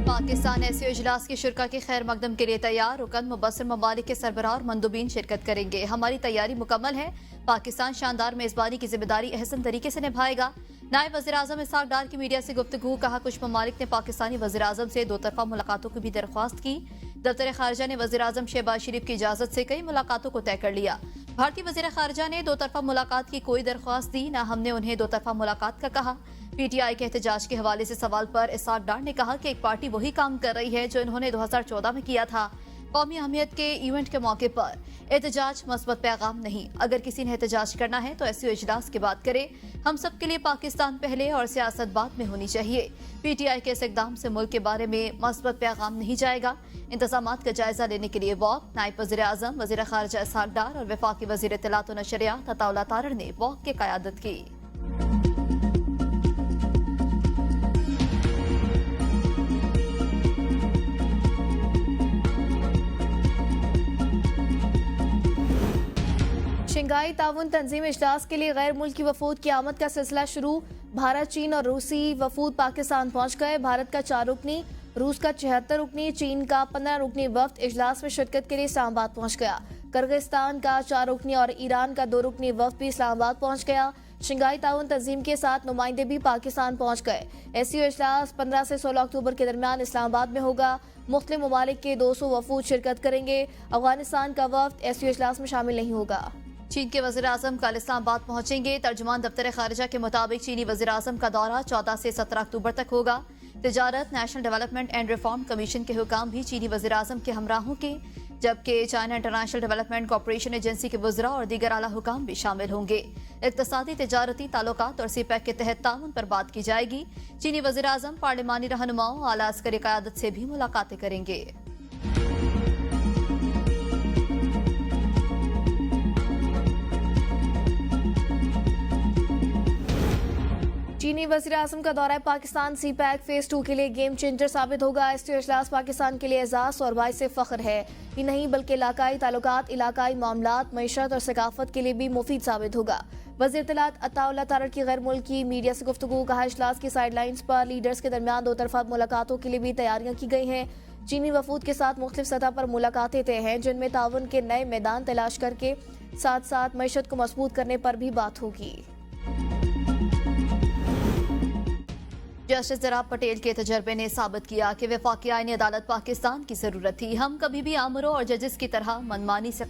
Pakistan SCO इजलास की शुरा की खैर मकदम के लिए तैयार। रुकन मुबसर ममालिक के सरबराह और मंदुबीन शिरकत करेंगे। हमारी तैयारी मुकम्मल है। पाकिस्तान शानदार मेजबानी की जिम्मेदारी अहसन तरीके से निभाएगा। नायब वज़ीर आज़म इसहाक डार की मीडिया से गुफ्तगू। कहा, कुछ ममालिक ने पाकिस्तानी वज़ीर आज़म से दो तरफा मुलाकातों की भी दरख्वास्त की। दफ्तर खारजा ने वज़ीर आज़म शहबाज शरीफ की इजाजत से कई मुलाकातों को तय कर लिया। भारतीय वज़ीर खारजा ने दो तरफा मुलाकात की कोई दरख्वास्त दी, न हमने उन्हें दो तरफा मुलाकात का कहा। पीटीआई के एहतजाज के हवाले से सवाल पर इसहाक डार ने कहा कि एक पार्टी वही काम कर रही है जो इन्होंने 2014 में किया था। कौमी अहमियत के इवेंट के मौके पर एहतजाज मस्बत पैगाम नहीं। अगर किसी ने एहतजाज करना है तो एससीओ इजलास की बात करे। हम सब के लिए पाकिस्तान पहले और सियासत बाद में होनी चाहिए। पीटीआई के इस इकदाम से मुल्क के बारे में मस्बत पैगाम नहीं जाएगा। इंतजामात का जायजा लेने के लिए वॉक नायब वज़ीर आज़म वज़ीर खारजा इसहाक डार और वफाकी वज़ीर इत्तलात व नशरियात अताउल्लाह तारड़ ने वॉक की क़यादत की। शंघाई ताउन तंजीम इजलास के लिए गैर मुल्की वफूद की आमद का सिलसिला शुरू। भारत, चीन और रूसी वफूद पाकिस्तान पहुंच गए। भारत का 4 रुकनी, रूस का 76 रुकनी, चीन का 15 रुकनी वफ्द इजलास में शिरकत के लिए इस्लामाबाद पहुंच गया। किर्गिस्तान का 4 रुकनी और ईरान का 2 रुकनी वफ्द भी इस्लामाबाद पहुंच गया। शंघाई ताउन तंजीम के 7 नुमाइंदे भी पाकिस्तान पहुंच गए। एससीओ इजलास 15 से 16 अक्टूबर के दरमियान इस्लामाबाद में होगा। मुख्तलिफ ममालिक के 200 वफूद शिरकत करेंगे। अफगानिस्तान का वफ्द एससीओ इजलास में शामिल नहीं होगा। चीन के वज़ीर आज़म कल इस्लामाबाद पहुंचेंगे। तर्जुमान दफ्तर खारजा के मुताबिक चीनी वज़ीर आज़म का दौरा 14 से 17 अक्टूबर तक होगा। तिजारत, national development and reform commission के हुकाम भी चीनी वज़ीर आज़म के हमरा होंगे, जबकि China international development corporation agency के वज़रा और दीगर आला हुकाम भी शामिल होंगे। इक़्तिसादी, तिजारती ताल्लुकात और सीपैक के तहत ताउन पर बात की जाएगी। चीनी वज़ीर आज़म पार्लिमानी रहनुमाओं, आला अस्करी क़यादत से भी मुलाकातें करेंगे। चीनी वज़ीर आज़म का दौरा पाकिस्तान सीपैक फेज 2 के लिए गेम चेंजर साबित होगा। एससीओ इजलास पाकिस्तान के लिए एजाज़ और बाइस फ़ख्र है ही नहीं, बल्कि इलाकाई ताल्लुकात, इलाकाई मामलात, मईशत और सकाफत के लिए भी मुफीद साबित होगा। वज़ीर इत्तलात अताउल्लाह तारड़ की गैर मुल्की मीडिया से गुफ्तगू। कहा, इजलास की साइडलाइंस पर लीडर्स के दरमियान दो तरफा मुलाकातों के लिए भी तैयारियां की गई हैं। चीनी वफूद के साथ मुख्तलिफ सतह पर मुलाकातें तय हैं, जिनमें ताउन के नए मैदान तलाश करके साथ साथ मईशत को मजबूत करने पर भी बात होगी। जस्टिस जनाब पटेल के तजर्बे ने साबित किया कि वफाकी आईनी अदालत पाकिस्तान की जरूरत थी। हम कभी भी आमरों और जजेस की तरह मनमानी से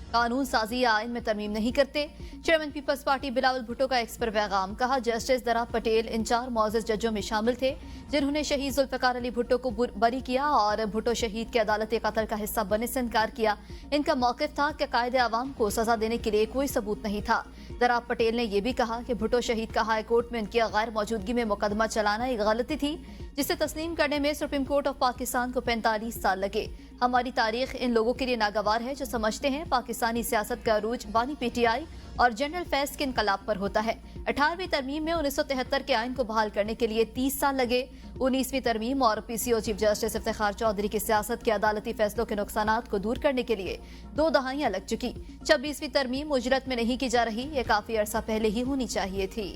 कानून साजी या आइन में तरमीम नहीं करते। चेयरमैन पीपल्स पार्टी बिलावल भुट्टो का एक्स पर पैगाम। कहा, जस्टिस जनाब पटेल इन 4 मुअज़्ज़ज़ जजों में शामिल थे जिन्होंने शहीद जुल्फ़िकार अली भुट्टो को बरी किया और भुट्टो शहीद के अदालती कत्ल का हिस्सा बनने से इनकार किया। इनका मौक़िफ़ था कि कायदे अवाम को सजा देने के लिए कोई सबूत नहीं था। जनाब पटेल ने यह भी कहा कि भुट्टो शहीद का हाई कोर्ट में उनकी गैर मौजूदगी में मुकदमा चलाना एक गलती थी, जिसे तस्लीम करने में सुप्रीम कोर्ट ऑफ पाकिस्तान को 45 साल लगे। हमारी तारीख इन लोगों के लिए नागवार है जो समझते हैं पाकिस्तानी सियासत का अरूज बानी पीटीआई और जनरल फैज के इनकलाब पर होता है। 18वीं तरमीम में 1973 के आइन को बहाल करने के लिए 30 साल लगे। 19वीं तरमीम और PCO chief justice Iftikhar Chaudhry की सियासत के अदालती फैसलों के नुकसानात को दूर करने के लिए 2 दहाइयां लग चुकी। 26वीं तरमीम उजरत में नहीं की जा रही, ये काफी अरसा पहले ही होनी चाहिए थी।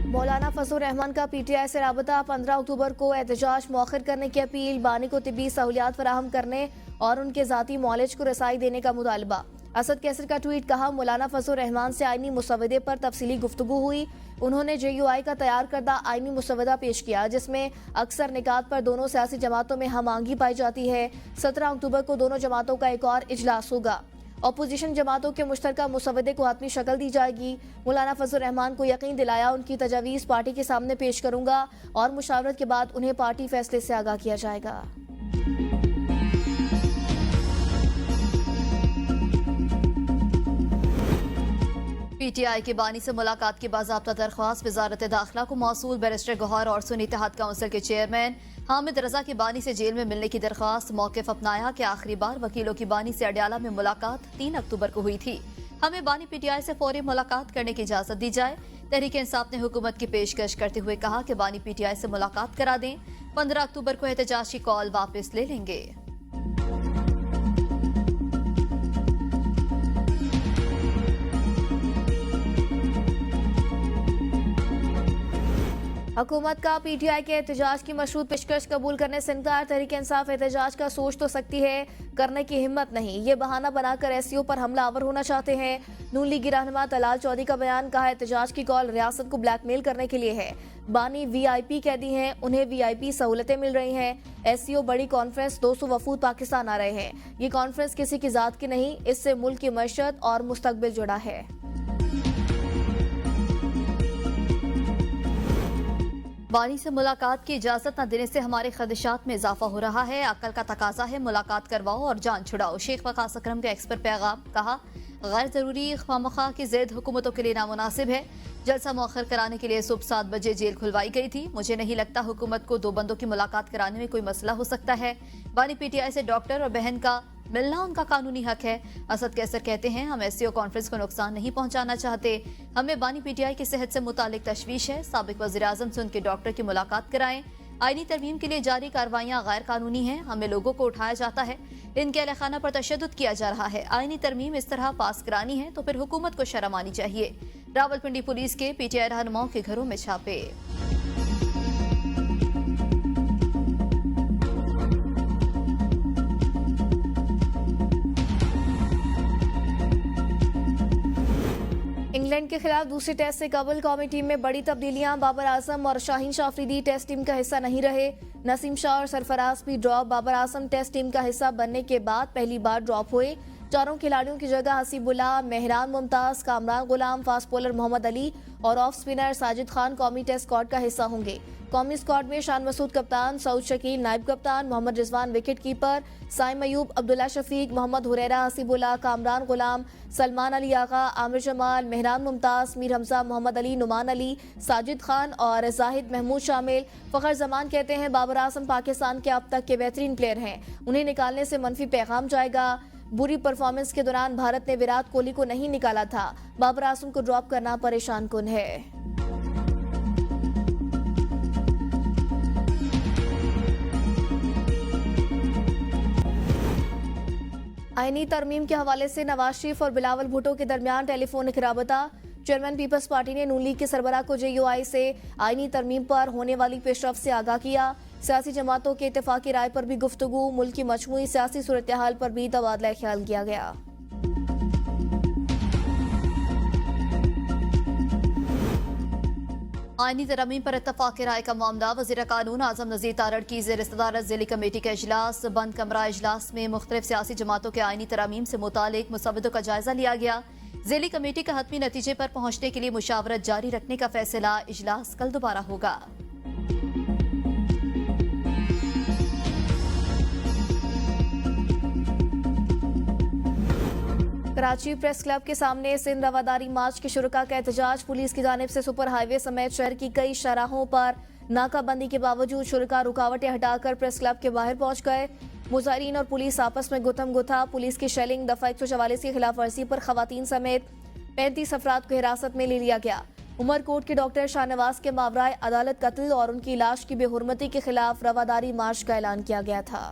मौलाना फजलुर रहमान का पीटीआई से राबता। 15 अक्टूबर को एहतजाज मौखर करने की अपील। बानी को तिब्बी सहूलियात फराहम करने और उनके जाती मॉलेज को रसाई देने का मुतालबा। असद कैसर का ट्वीट। कहा, मौलाना फजलुर रहमान से आईनी मुसवदे पर तफसीली गुफ्तगू हुई। उन्होंने JUI का तैयार करदा आईनी मुसवदा पेश किया, जिसमें अक्सर निकात पर दोनों सियासी जमातों में हम आहंगी पाई जाती है। 17 अक्टूबर को दोनों जमातों का एक और इजलास होगा। अपोजिशन जमातों के मुश्तरका मुसवदे को हतमी शक्ल दी जाएगी। मौलाना फजलुर रहमान को यकीन दिलाया, उनकी तजावीज़ पार्टी के सामने पेश करूंगा और मुशावरत के बाद उन्हें पार्टी फैसले से आगाह किया जाएगा। पीटीआई के बानी से मुलाकात की बाज़ाब्ता दरख्वास्त वजारत दाखिला को मौसूल। बैरिस्टर गौहर और सुन्नी इत्तेहाद काउंसिल के चेयरमैन हामिद रजा की बानी से जेल में मिलने की दरख्वास्त। मौक़िफ़ अपनाया कि आखिरी बार वकीलों की बानी से अडयाला में मुलाकात 3 अक्टूबर को हुई थी। हमें बानी पीटीआई से फौरी मुलाकात करने की इजाजत दी जाए। तहरीक इंसाफ ने हुकूमत की पेशकश करते हुए कहा कि बानी पीटीआई से मुलाकात करा दें। 15 अक्टूबर को एहतजाज की कॉल वापस ले लेंगे। हुकूमत का पीटीआई के एहतजाज की मशरूत पेशकश कबूल करने से इनकार। तहरीक इंसाफ एहतजाज का सोच तो सकती है, करने की हिम्मत नहीं। ये बहाना बनाकर एसईओ पर हमलावर होना चाहते हैं। नून लीगी रहनुमा तलाल चौधरी का बयान, कहा एहतजाज की कॉल रियासत को ब्लैकमेल करने के लिए है। बानी वीआईपी कैदी हैं, उन्हें वीआईपी सहूलतें मिल रही हैं। एसईओ बड़ी कॉन्फ्रेंस, 200 वफूद पाकिस्तान आ रहे हैं। ये कॉन्फ्रेंस किसी की जात की नहीं, इससे मुल्क की मईशत और मुस्तकबिल जुड़ा है। बानी से मुलाकात की इजाजत न देने से हमारे खदशात में इजाफा हो रहा है। अकल का तकाजा है, मुलाकात करवाओ और जान छुड़ाओ। शेख वकास अकरम का एक्सपर पैगाम, कहा गैर जरूरी खामखा की जिद हुकूमतों के लिए नामुनासिब है। जलसा मौखर कराने के लिए सुबह 7 बजे जेल खुलवाई गई थी। मुझे नहीं लगता हुकूमत को 2 बंदों की मुलाकात कराने में कोई मसला हो सकता है। बानी पीटीआई से डॉक्टर और बहन का मिलना उनका कानूनी हक है। असद कैसर कहते हैं, हम एसईओ कॉन्फ्रेंस को नुकसान नहीं पहुंचाना चाहते। हमें बानी पीटीआई की सेहत से मुतालिक तशवीश है। साबिक वज़ीर-ए-आज़म से उनके डॉक्टर की मुलाकात कराएं। आईनी तरमीम के लिए जारी कार्रवाइयां गैर कानूनी हैं। हमें लोगों को उठाया जाता है, इनके अहलखाना पर तशद्दुद किया जा रहा है। आईनी तरमीम इस तरह पास करानी है तो फिर हुकूमत को शर्म आनी चाहिए। रावलपिंडी पुलिस के पीटीआई रहनुमाओं के घरों में छापे। इंग्लैंड के खिलाफ दूसरे टेस्ट से कबल कौमी टीम में बड़ी तब्दीलियां। बाबर आजम और शाहीन शाह अफरीदी टेस्ट टीम का हिस्सा नहीं रहे। नसीम शाह और सरफराज भी drop. Babar Azam test team का हिस्सा बनने के बाद पहली बार ड्रॉप हुए। चारों खिलाड़ियों की जगह हसीबुल्लाह, मेहरान मुमताज, कामरान गुलाम, फास्ट बॉलर मोहम्मद अली और ऑफ स्पिनर साजिद खान कौमी टेस्ट स्क्वाड का हिस्सा होंगे। कौमी स्क्वाड में शान मसूद कप्तान, सऊद शकील नायब कप्तान, मोहम्मद रिजवान विकेट कीपर, साइम अयूब, अब्दुल्ला शफीक, मोहम्मद हुरैरा, हसीबुल्लाह, कामरान गुलाम, सलमान अली आगा, आमिर जमाल, मेहरान मुमताज, मीर हमजा, मोहम्मद अली, नुमान अली, साजिद खान और जाहिद महमूद शामिल। फखर जमान कहते हैं, बाबर आजम पाकिस्तान के अब तक के बेहतरीन प्लेयर हैं, उन्हें निकालने से मनफी पैगाम जाएगा। बुरी परफॉर्मेंस के दौरान भारत ने विराट कोहली को नहीं निकाला था। बाबर आजम को ड्रॉप करना परेशान कुन है। आईनी तरमीम के हवाले से नवाज शरीफ और बिलावल भुट्टो के दरमियान टेलीफोनिक राबता। चेयरमैन पीपल्स पार्टी ने नून लीग के सरबराह को जेयूआई से आईनी तरमीम पर होने वाली पेशरफ से आगाह किया। सियासी जमातों के इत्तेफाकी राय पर भी गुफ्तगू। मुल्क की मजमूई सियासी सूरत हाल पर भी तबादला ख्याल किया गया। आईनी तरमीम पर इत्तफाक राय का मामला। वज़ीर कानून आजम नज़ीर तारड़ की ज़ेर सदारत ज़िली कमेटी का इजलास। बंद कमरा इजलास में मुख्तलिफ सियासी जमातों के आईनी तरमीम से मुतालिक मुसव्वदों का जायजा लिया गया। ज़िली कमेटी का हतमी नतीजे पर पहुंचने के लिए मुशावरत जारी रखने का फैसला। इजलास कल दोबारा होगा। कराची प्रेस क्लब के सामने सिंध रवादारी मार्च के शुरुका का एहतजाज। पुलिस की जानिब से सुपर हाईवे समेत शहर की कई शराहों पर नाकाबंदी के बावजूद शुरुका रुकावटें हटाकर प्रेस क्लब के बाहर पहुंच गए। मुजाहिरीन और पुलिस आपस में गुथम गुथा। पुलिस की शेलिंग, दफा 144 की खिलाफ वर्जी पर खवातीन समेत 35 अफराद को हिरासत में ले लिया गया। उमरकोट के डॉक्टर शाहनवाज के मावराए अदालत कत्ल और उनकी लाश की बेहुरमती के खिलाफ रवादारी मार्च का ऐलान किया गया था।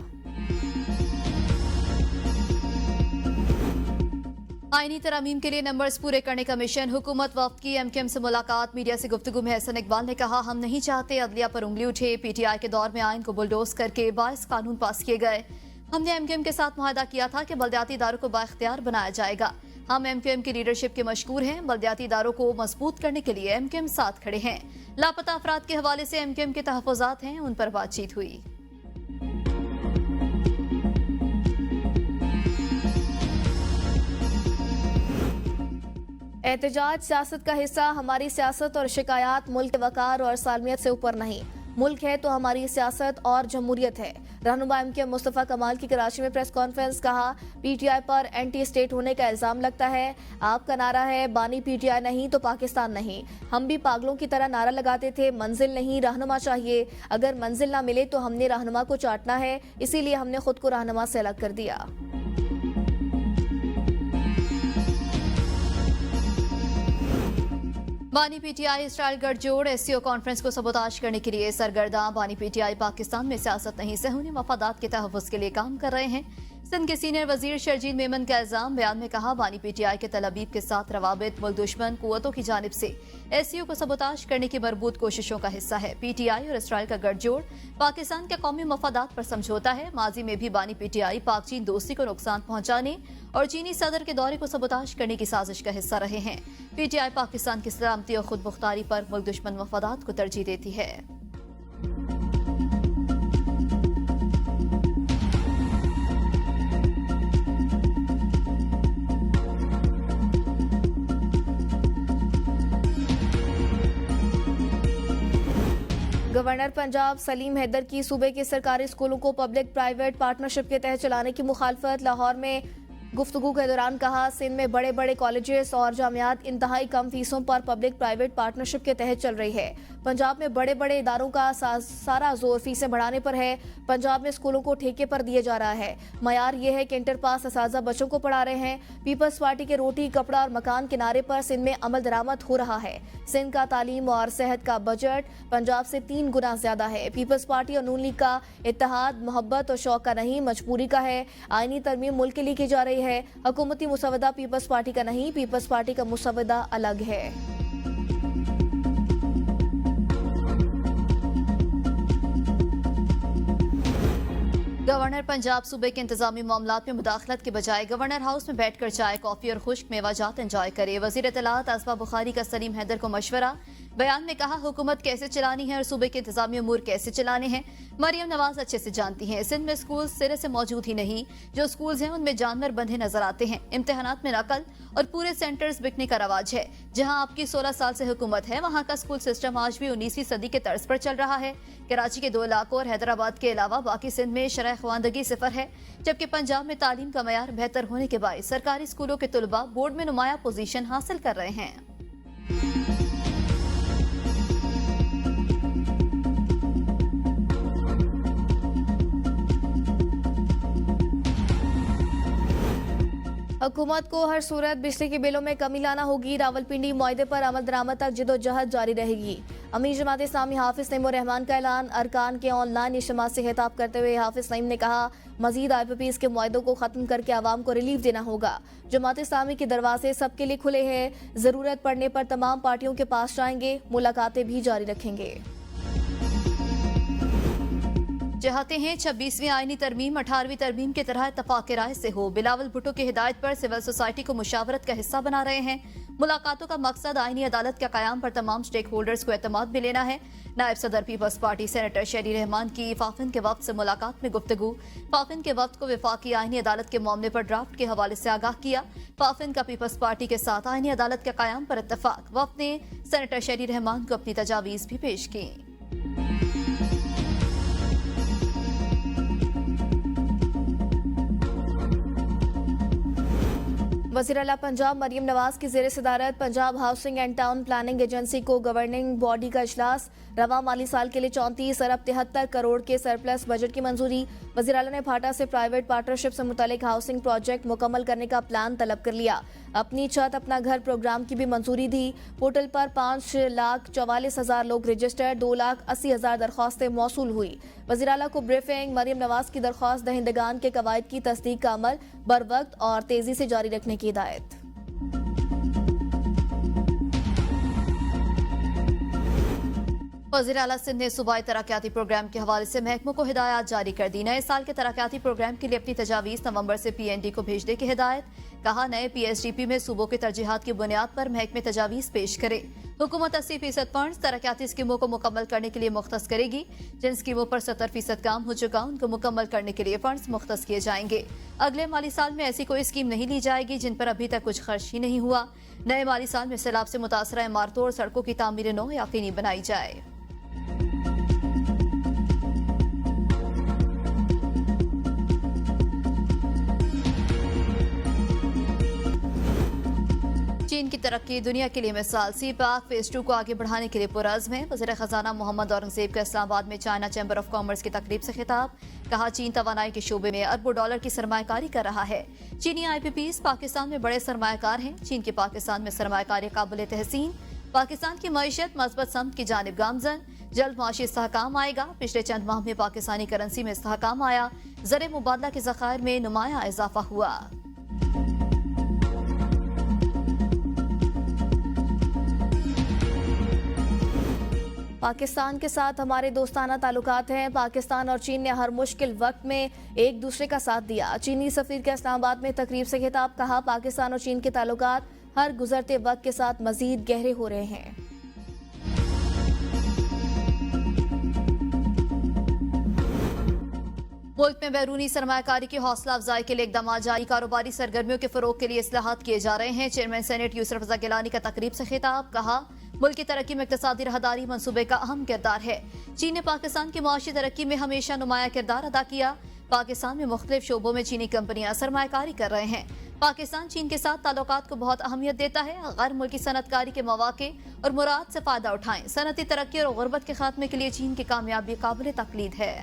आईनी तरमीम के लिए नंबर्स पूरे करने का मिशन। हुकूमत वफ्द की एमकेएम से मुलाकात। मीडिया से गुफ्तगू में हसन इकबाल ने कहा, हम नहीं चाहते अदलिया पर उंगली उठे। पीटीआई के दौर में आइन को बुलडोज करके 22 कानून पास किए गए। हमने एमकेएम के साथ मुआहदा किया था कि बल्दियाती इदारों को बाइख्तियार बनाया जाएगा। हम एमकेएम की लीडरशिप के मशकूर हैं। बल्दियाती इदारों को मजबूत करने के लिए एमकेएम साथ खड़े हैं। लापता अफराद के हवाले से एमकेएम के तहफ़्फ़ुज़ात हैं, उन पर बातचीत हुई। एहतजाज सियासत का हिस्सा। हमारी सियासत और शिकायत मुल्क के वकार और सालमियत से ऊपर नहीं। मुल्क है तो हमारी सियासत और जमहूरियत है। रहनुमा एमकेएम मुस्तफ़ा कमाल की कराची में प्रेस कॉन्फ्रेंस। कहा, पीटीआई पर एंटी स्टेट होने का इल्जाम लगता है। आपका नारा है बानी पीटीआई नहीं तो पाकिस्तान नहीं। हम भी पागलों की तरह नारा लगाते थे, मंजिल नहीं रहनुमा चाहिए। अगर मंजिल ना मिले तो हमने रहनुमा को चाटना है, इसीलिए हमने खुद को रहनुमा से अलग कर दिया। बानी पीटीआई स्टाइल गठजोड़। एससीओ कॉन्फ्रेंस को सबोताज करने के लिए सरगर्दा। बानी पीटीआई पाकिस्तान में सियासत नहीं, सहूनी मफादात के तहफ़्फ़ुज़ के लिए काम कर रहे हैं। सिंध के सीनियर वजीर शरजील मेमन का इल्जाम, बयान में कहा बानी पीटीआई के तलबीब के साथ रवाबित मुल्क दुश्मन कुव्वतों की जानिब से एससीओ को सबोताज करने की मरबूत कोशिशों का हिस्सा है। पीटीआई और इसराइल का गठजोड़ पाकिस्तान के कौमी मफादात पर समझौता है। माजी में भी बानी पीटीआई पाक चीन दोस्ती को नुकसान पहुंचाने और चीनी सदर के दौरे को सबोताज करने की साजिश का हिस्सा रहे हैं। पीटीआई पाकिस्तान की सलामती और खुद मुख्तारी पर मुल्क दुश्मन मफादात को तरजीह देती है। गवर्नर पंजाब सलीम हैदर की सूबे के सरकारी स्कूलों को पब्लिक प्राइवेट पार्टनरशिप के तहत चलाने की मुखालफत। लाहौर में गुफ्तगू के दौरान कहा, सिंध में बड़े बड़े कॉलेजेस और जामियात इंतहाई कम फीसों पर पब्लिक प्राइवेट पार्टनरशिप के तहत चल रही है। पंजाब में बड़े बड़े इदारों का सारा जोर फीसें बढ़ाने पर है। पंजाब में स्कूलों को ठेके पर दिया जा रहा है। मयार यह है कि इंटर पास असाजा बच्चों को पढ़ा रहे हैं। पीपल्स पार्टी के रोटी कपड़ा और मकान के नारे पर सिंध में अमल दरामद हो रहा है। सिंध का तालीम और सेहत का बजट पंजाब से 3 गुना ज्यादा है। पीपल्स पार्टी और नून लीग का इत्तेहाद मोहब्बत और शौक का नहीं, मजबूरी का है। आईनी तरमीम मुल्क के लिए की जा रही है। हुकूमती मुसवदा पीपल्स पार्टी का नहीं, पीपल्स पार्टी का मुसवदा अलग है। गवर्नर पंजाब सूबे के इंतजामी मामलात में मुदाखलत के बजाय गवर्नर हाउस में बैठकर चाय, कॉफी और खुश्क मेवाजात एंजॉय करे। वजीर इत्तलात आसफा बुखारी का सलीम हैदर को मशवरा। बयान में कहा, हुकूमत कैसे चलानी है और सूबे के इंतजामी अमूर कैसे चलाने हैं मरियम नवाज अच्छे से जानती हैं। सिंध में स्कूल सिरे से मौजूद ही नहीं, जो स्कूल्स हैं उनमें जानवर बंधे नजर आते हैं। इम्तिहानात में नकल और पूरे सेंटर्स बिकने का रवाज है। जहां आपकी 16 साल से हुकूमत है, वहां का स्कूल सिस्टम आज भी 19वीं सदी के तर्ज पर चल रहा है। कराची के 2 इलाकों और हैदराबाद के अलावा बाकी सिंध में शरह ख्वानदगी सिफर है, जबकि पंजाब में तालीम का मयार बेहतर होने के बायस सरकारी स्कूलों के तुलबा बोर्ड में नुमाया पोजीशन हासिल कर रहे हैं। हुकूमत को हर सूरत बिजली के बिलों में कमी लाना होगी। रावलपिंडी मुआहदे पर अमल दरामद तक जिदोजहद जारी रहेगी। अमीर जमात इस्लामी हाफिज नईम रहमान का ऐलान। अरकान के ऑनलाइन इज्तिमा से खिताब करते हुए हाफिज नईम ने कहा, मजीद IPPs के मुआहदों को खत्म करके आवाम को रिलीफ देना होगा। जमात इस्लामी के दरवाजे सबके लिए खुले हैं। जरूरत पड़ने पर तमाम पार्टियों के पास जाएंगे, मुलाकातें भी जारी रखेंगे। चाहते हैं 26वीं आईनी तरमीम 18वीं तरमीम की तरह इत्तफाक राय से हो। बिलावल भुट्टो की हिदायत पर सिविल सोसाइटी को मुशावरत का हिस्सा बना रहे हैं। मुलाकातों का मकसद आईनी अदालत के कयाम पर तमाम स्टेक होल्डर्स को एतमाद में लेना है। नायब सदर पीपल्स पार्टी सेनेटर शहरी रहमान की फाफिन के वक्त से मुलाकात में गुफ्तगू। फाफिन के वक्त को वफाकी आईनी अदालत के मामले पर ड्राफ्ट के हवाले से आगाह किया। फाफिन का पीपल्स पार्टी के साथ आईनी अदालत के कयाम पर इत्तफाक। वक्त ने सेनेटर शहरी रहमान को अपनी तजावीज भी पेश की। वज़ीर आला पंजाब मरियम नवाज की ज़ेर सदारत Punjab housing and town planning agency को गवर्निंग बॉडी का इजलास। रवा माली साल के लिए 34 अरब 73 करोड़ के सरप्लस बजट की मंजूरी। वज़ीर आला ने भाटा से प्राइवेट पार्टनरशिप से मुतालिक हाउसिंग प्रोजेक्ट मुकम्मल करने का प्लान तलब कर लिया। अपनी छत अपना घर प्रोग्राम की भी मंजूरी दी। पोर्टल पर 5,44,000 लोग रजिस्टर्ड, 2,80,000 दरख्वास्तें मौसूल हुई। वज़ीर आला को ब्रीफिंग। मरियम नवाज की दरख्वास्त दहिंदगान के कवायद की तस्दीक का अमल बर वक्त और तेजी से जारी रखने की हिदायत। वज़ीर आला सिंध ने सूबाई तरक्याती प्रोग्राम के हवाले से महकमों को हिदायत जारी कर दी। नए साल के तरक्याती प्रोग्राम के लिए अपनी तजावीज़ नवंबर से PND को भेजने की हिदायत। कहा, नए PSDP में सूबों के तरजीहात की बुनियाद पर महकमे तजावीज़ पेश करे। हुकूमत 80% फंड तरक्याती स्कीमों को मुकम्मल करने के लिए मुख्तस करेगी। जिन स्कीमों पर 70% काम हो चुका, उनको मुकम्मल करने के लिए फंड्स मुख्तस किए जाएंगे। अगले माली साल में ऐसी कोई स्कीम नहीं ली जाएगी जिन पर अभी तक कुछ खर्च ही नहीं हुआ। नए माली साल में सैलाब से मुतासरा इमारतों और सड़कों की तामीर नौ यकीनी बनाई जाए। चीन की तरक्की दुनिया के लिए मिसाल। CPEC फेज 2 को आगे बढ़ाने के लिए पुरअज़्म है। वज़ीर खजाना मोहम्मद औरंगजेब का इस्लामाबाद में चाइना चैम्बर ऑफ कॉमर्स की तकरीब से खिताब। कहा, चीन तवानाई के शोबे में अरबों डॉलर की सरमायाकारी कर रहा है। चीनी IPPs पाकिस्तान में बड़े सरमायाकार हैं। चीन की पाकिस्तान में सरमायाकारी काबिल तहसीन। पाकिस्तान की मईशत मस्बत समत की जानिब गामजन। जल्द माशी इस्तेहकाम आएगा। पिछले चंद माह में पाकिस्तानी करेंसी में इस्तेहकाम आया, ज़र मुबादला के ज़खायर में नुमाया इजाफा हुआ। पाकिस्तान के साथ हमारे दोस्ताना ताल्लुकात हैं। पाकिस्तान और चीन ने हर मुश्किल वक्त में एक दूसरे का साथ दिया। चीनी सफीर के इस्लामाबाद में तकरीब से खिताब, कहा पाकिस्तान और चीन के ताल्लुकात हर गुजरते वक्त के साथ मजीद गहरे हो रहे हैं। मुल्क में बैरूनी सरमायाकारी की हौसला अफजाई के लिए इकदाम जारी, कारोबारी सरगर्मियों के फरोग के लिए इस्लाहात किए जा रहे हैं। चेयरमैन सेनेट यूसुफ रजा गिलानी का तकरीब से खिताब, कहा मुल्क की तरक्की में इक्तिसादी राहदारी मंसूबे का अहम किरदार है। चीन ने पाकिस्तान की मुआशी तरक्की में हमेशा नुमाया किरदार अदा किया। पाकिस्तान में मुख्तलिफ शोबों में चीनी कंपनियां सरमायाकारी कर रहे हैं। पाकिस्तान चीन के साथ ताल्लुकात को बहुत अहमियत देता है। गैर मुल्की सनतकारी के मौके और मुराद से फायदा उठाएं। सनती तरक्की और गुर्बत के खात्मे के लिए चीन की कामयाबी काबिल तकलीद है।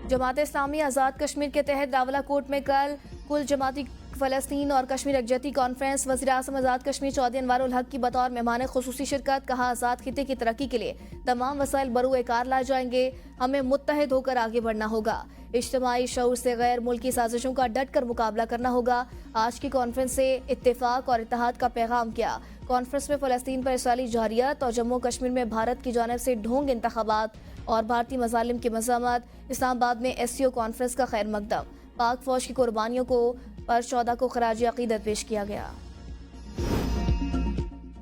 जमात इस्लामी आज़ाद कश्मीर के तहत रावलाकोट में कल कुल जमाती फ़लस्तीन और कश्मीर यकजहती कॉन्फ्रेंस, वज़ीर आज़म आज़ाद कश्मीर चौधरी अनवारुल हक की बतौर मेहमान खुसूसी शिरकत, कहा आज़ाद खिते की तरक्की के लिए तमाम वसाइल बरूए कार लाए जाएंगे, हमें मुत्तहिद होकर आगे बढ़ना होगा। इज्तिमाई शऊर से गैर मुल्की साजिशों का डट कर मुकाबला करना होगा। आज की कॉन्फ्रेंस से इत्तेफाक और इत्तेहाद का पैगाम किया। कॉन्फ्रेंस में फ़लस्तीन पर इसराइली जहरियत और जम्मू कश्मीर में भारत की जानिब से ढोंग इंतखाबात और भारतीय मजालिम की मज़म्मत। इस्लामाबाद में SCO कॉन्फ्रेंस का खैर मकदम, पाक फौज की कुर्बानियों को पर 14 को खराज अकीदत पेश किया गया।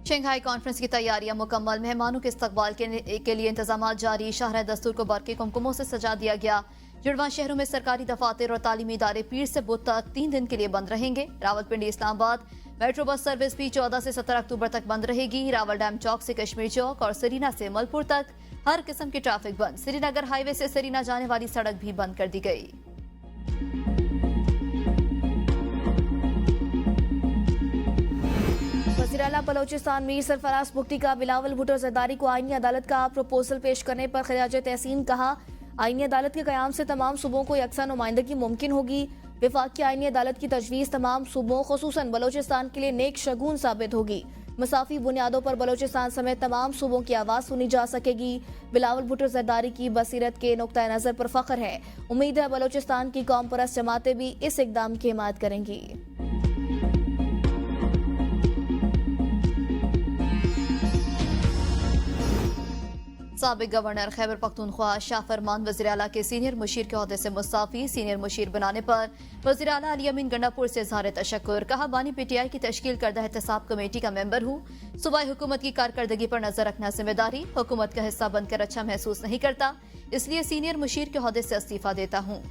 शंघाई कॉन्फ्रेंस की तैयारियां मुकम्मल, मेहमानों के इस्तकबाल के लिए इंतजाम जारी। शाहरा दस्तूर को बरक़ी कुमकुमों से सजा दिया गया। जुड़वा शहरों में सरकारी दफातर और तालीमी इदारे पीर से बुध तक 3 दिन के लिए बंद रहेंगे। Rawalpindi Islamabad metro bus service भी 14 से 17 अक्टूबर तक बंद रहेगी। रावल डैम चौक से कश्मीर चौक और सरीना से मलपुर तक हर किस्म की ट्रैफिक बंद। श्रीनगर हाईवे से सरीना जाने वाली सड़क भी बंद कर दी गई। वज़ीर आला बलोचिस्तान मीर सरफराज बुगटी का बिलावल भुट्टो ज़रदारी को आईनी अदालत का प्रपोजल पेश करने पर खराज तहसीन, कहा आईनी अदालत के क़याम से तमाम सूबों को यकसा नुमाइंदगी मुमकिन होगी। विफाक़ी आईनी अदालत की तजवीज़ तमाम सूबों खुसूसन बलोचिस्तान के लिए नेक शगुन साबित होगी। मसाफी बुनियादों पर बलोचिस्तान समेत तमाम सूबों की आवाज़ सुनी जा सकेगी। बिलावल भुट्टो ज़रदारी की बसीरत के नुक्ता नज़र पर फ़ख्र है। उम्मीद है बलोचिस्तान की कौम परस्त जमातें भी इस इक़दाम की हिमायत करेंगी। साबिक गवर्नर खैबर पख्तूनख्वा शाह फरमान वज़ीर आला के सीनियर मुशीर के ओहदे से मुस्ताफ़ी। सीनियर मुशीर बनाने पर वज़ीर आला अली अमीन गंडापुर से इज़हार तशक्कुर, कहा बानी PTI की तश्कील करदा एहतसाब कमेटी का मेंबर हूँ। सूबाई हुकूमत की कारकर्दगी पर नजर रखना जिम्मेदारी, हुकूमत का हिस्सा बनकर अच्छा महसूस नहीं करता, इसलिए सीनियर मुशीर के ओहदे से इस्तीफा देता हूँ।